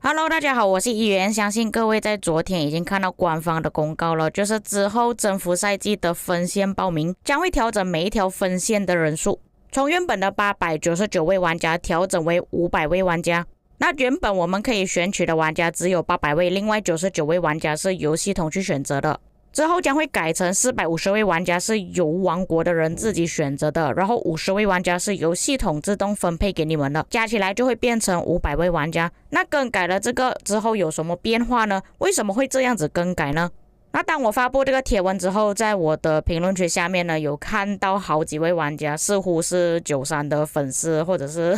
Hello，大家好，我是议员。相信各位在昨天已经看到官方的公告了，就是之后征服赛季的分线报名将会调整每一条分线的人数，从原本的899位玩家调整为500位玩家。那原本我们可以选取的玩家只有800位，另外99位玩家是由系统去选择的。之后将会改成450位玩家是由王国的人自己选择的，然后50位玩家是由系统自动分配给你们的，加起来就会变成500位玩家。那更改了这个之后有什么变化呢？为什么会这样子更改呢？那当我发布这个贴文之后，在我的评论区下面呢，有看到好几位玩家似乎是93的粉丝，或者是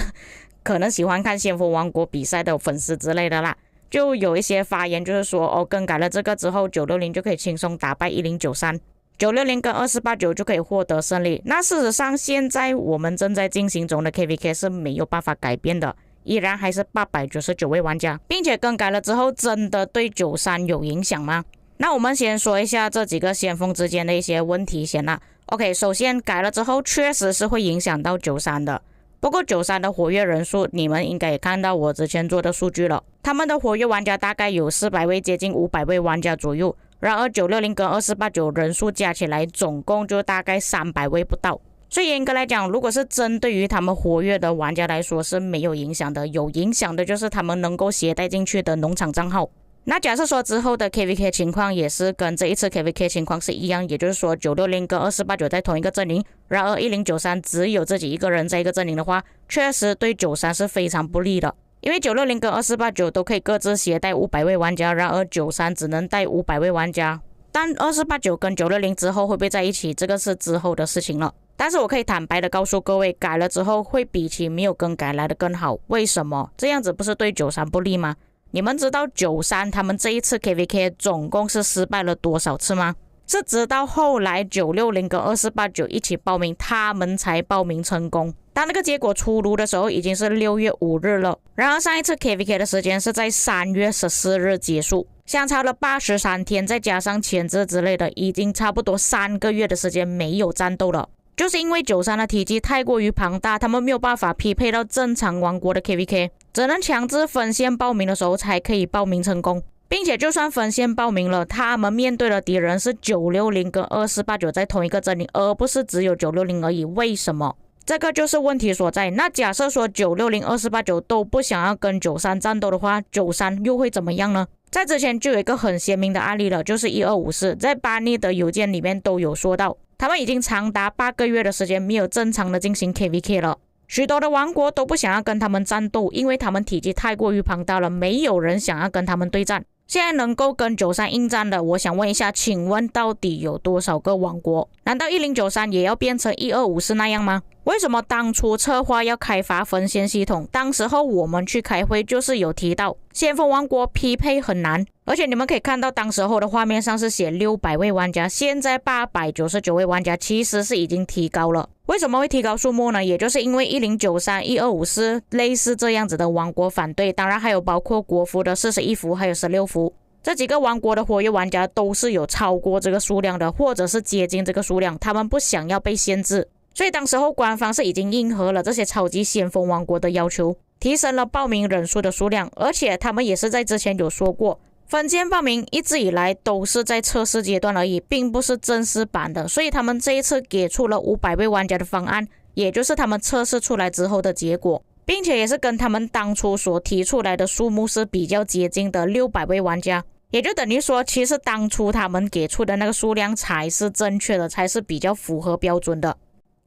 可能喜欢看先锋王国比赛的粉丝之类的啦。就有一些发言就是说，更改了这个之后960就可以轻松打败1093， 960跟2489就可以获得胜利。那事实上现在我们正在进行中的 KVK 是没有办法改变的，依然还是899位玩家，并且更改了之后真的对93有影响吗？那我们先说一下这几个先锋之间的一些问题先啦。 OK， 首先改了之后确实是会影响到93的，不过93的活跃人数你们应该也看到我之前做的数据了，他们的活跃玩家大概有400位接近500位玩家左右，然而960跟2489人数加起来总共就大概300位不到，所以严格来讲，如果是针对于他们活跃的玩家来说是没有影响的，有影响的就是他们能够携带进去的农场账号。那假设说之后的 KVK 情况也是跟这一次 KVK 情况是一样，也就是说960跟2489在同一个阵营，然而1093只有自己一个人在一个阵营的话，确实对93是非常不利的，因为960跟2489都可以各自携带500位玩家，然而93只能带500位玩家。但2489跟960之后会不会在一起，这个是之后的事情了。但是我可以坦白的告诉各位，改了之后会比起没有更改来的更好。为什么？这样子不是对93不利吗？你们知道93他们这一次 KVK 总共是失败了多少次吗？是直到后来960跟2489一起报名，他们才报名成功。当那个结果出炉的时候已经是6月5日了，然而上一次 KVK 的时间是在3月14日结束，相差了83天，再加上前置之类的，已经差不多3个月的时间没有战斗了。就是因为93的体积太过于庞大，他们没有办法匹配到正常王国的 KVK， 只能强制分线报名的时候才可以报名成功，并且就算分线报名了，他们面对的敌人是960跟2489在同一个阵营，而不是只有960而已。为什么？这个就是问题所在。那假设说960、2489都不想要跟93战斗的话，93又会怎么样呢？在之前就有一个很鲜明的案例了，就是1254，在巴尼的邮件里面都有说到，他们已经长达8个月的时间没有正常的进行 KVK 了。许多的王国都不想要跟他们战斗，因为他们体积太过于庞大了，没有人想要跟他们对战。现在能够跟93应战的，我想问一下，请问到底有多少个王国？难道1093也要变成1254那样吗？为什么当初策划要开发分线系统，当时候我们去开会就是有提到先锋王国匹配很难，而且你们可以看到当时候的画面上是写600位玩家，现在899位玩家，其实是已经提高了。为什么会提高数目呢？也就是因为1093、1254类似这样子的王国反对，当然还有包括国服的41服还有16服，这几个王国的活跃玩家都是有超过这个数量的，或者是接近这个数量，他们不想要被限制，所以当时候官方是已经应和了这些超级先锋王国的要求，提升了报名人数的数量，而且他们也是在之前有说过，分线报名一直以来都是在测试阶段而已，并不是正式版的，所以他们这一次给出了500位玩家的方案，也就是他们测试出来之后的结果，并且也是跟他们当初所提出来的数目是比较接近的600位玩家，也就等于说其实当初他们给出的那个数量才是正确的，才是比较符合标准的。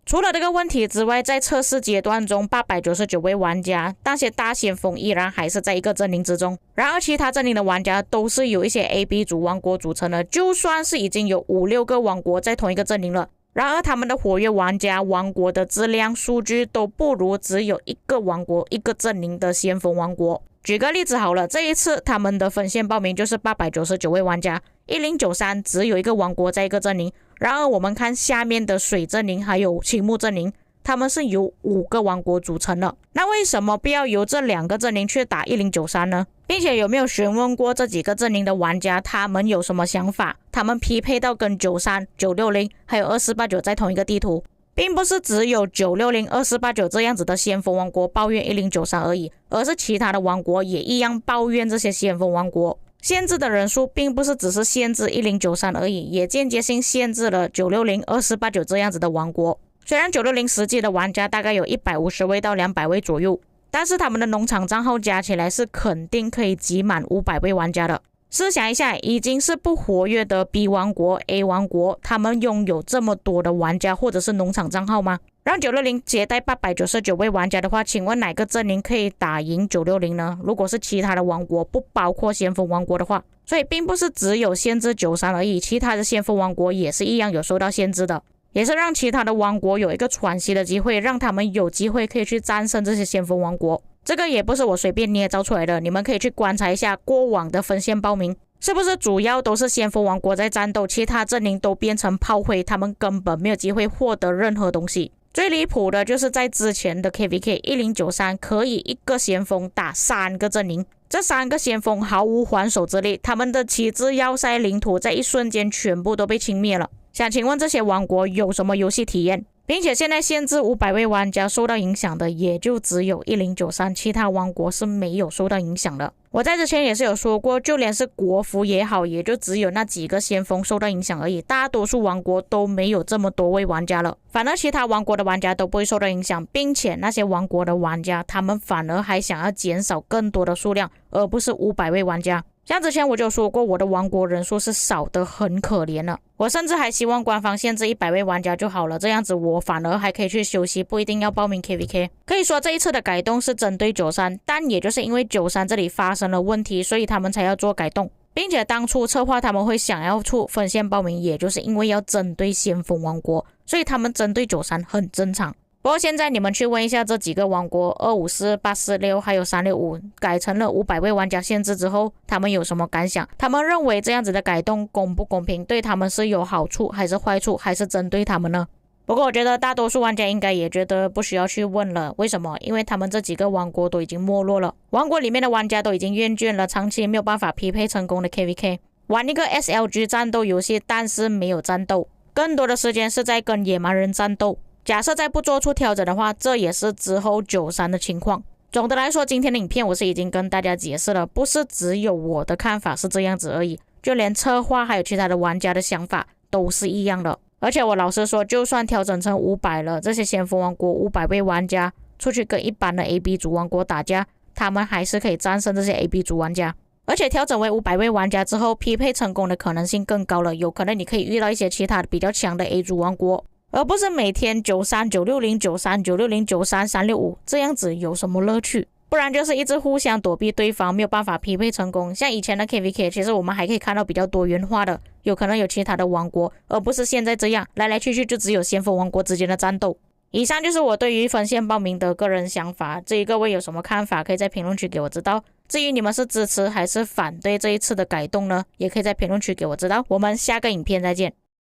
除了这个问题之外，在测试阶段中899位玩家，那些大先锋依然还是在一个阵营之中，然而其他阵营的玩家都是由一些 AB 族王国组成的，就算是已经有5-6个王国在同一个阵营了，然而他们的活跃玩家王国的质量数据都不如只有一个王国一个阵营的先锋王国。举个例子好了，这一次他们的分线报名就是899位玩家，1093只有一个王国在一个阵营，然而我们看下面的水阵营还有青木阵营，他们是由5个王国组成的，那为什么不要由这2个阵营去打1093呢？并且有没有询问过这几个阵营的玩家，他们有什么想法？他们匹配到跟93、960还有2489在同一个地图，并不是只有960、2489这样子的先锋王国抱怨1093而已，而是其他的王国也一样抱怨这些先锋王国。限制的人数并不是只是限制1093而已，也间接性限制了960、2489这样子的王国。虽然960实际的玩家大概有150位到200位左右，但是他们的农场账号加起来是肯定可以挤满500位玩家的。试想一下，已经是不活跃的 B 王国、A 王国，他们拥有这么多的玩家或者是农场账号吗？让960接待899位玩家的话，请问哪个阵营可以打赢960呢？如果是其他的王国，不包括先锋王国的话，所以并不是只有限制93而已，其他的先锋王国也是一样有受到限制的，也是让其他的王国有一个喘息的机会，让他们有机会可以去战胜这些先锋王国。这个也不是我随便捏造出来的，你们可以去观察一下过往的分线报名，是不是主要都是先锋王国在战斗，其他阵营都变成炮灰，他们根本没有机会获得任何东西。最离谱的就是在之前的 KVK 1093可以一个先锋打3个阵营，这3个先锋毫无还手之力，他们的旗帜要塞领土在一瞬间全部都被清灭了。想请问这些王国有什么游戏体验？并且现在限制500位玩家受到影响的也就只有1093，其他王国是没有受到影响的。我在之前也是有说过，就连是国服也好，也就只有那几个先锋受到影响而已，大多数王国都没有这么多位玩家了，反而其他王国的玩家都不会受到影响，并且那些王国的玩家他们反而还想要减少更多的数量，而不是500位玩家。像之前我就说过，我的王国人数是少得很可怜了，我甚至还希望官方限制100位玩家就好了，这样子我反而还可以去休息，不一定要报名 KVK。 可以说这一次的改动是针对93，但也就是因为93这里发生了问题，所以他们才要做改动，并且当初策划他们会想要出分线报名，也就是因为要针对先锋王国，所以他们针对93很正常。不过现在你们去问一下这几个王国254、846还有365改成了500位玩家限制之后，他们有什么感想？他们认为这样子的改动公不公平？对他们是有好处还是坏处，还是针对他们呢？不过我觉得大多数玩家应该也觉得不需要去问了，为什么？因为他们这几个王国都已经没落了，王国里面的玩家都已经厌倦了长期没有办法匹配成功的 KVK， 玩一个 SLG 战斗游戏，但是没有战斗，更多的时间是在跟野蛮人战斗。假设再不做出调整的话，这也是之后93的情况。总的来说，今天的影片我是已经跟大家解释了，不是只有我的看法是这样子而已，就连策划还有其他的玩家的想法都是一样的。而且我老实说，就算调整成500了，这些先锋王国500位玩家出去跟一般的 AB 族王国打架，他们还是可以战胜这些 AB 族玩家。而且调整为500位玩家之后，匹配成功的可能性更高了，有可能你可以遇到一些其他的比较强的 A 族王国，而不是每天93、960、93、960、93、365这样子，有什么乐趣？不然就是一直互相躲避对方，没有办法匹配成功。像以前的 KVK， 其实我们还可以看到比较多元化的，有可能有其他的王国，而不是现在这样来来去去就只有先锋王国之间的战斗。以上就是我对于分线报名的个人想法，至于各位有什么看法，可以在评论区给我知道。至于你们是支持还是反对这一次的改动呢，也可以在评论区给我知道。我们下个影片再见。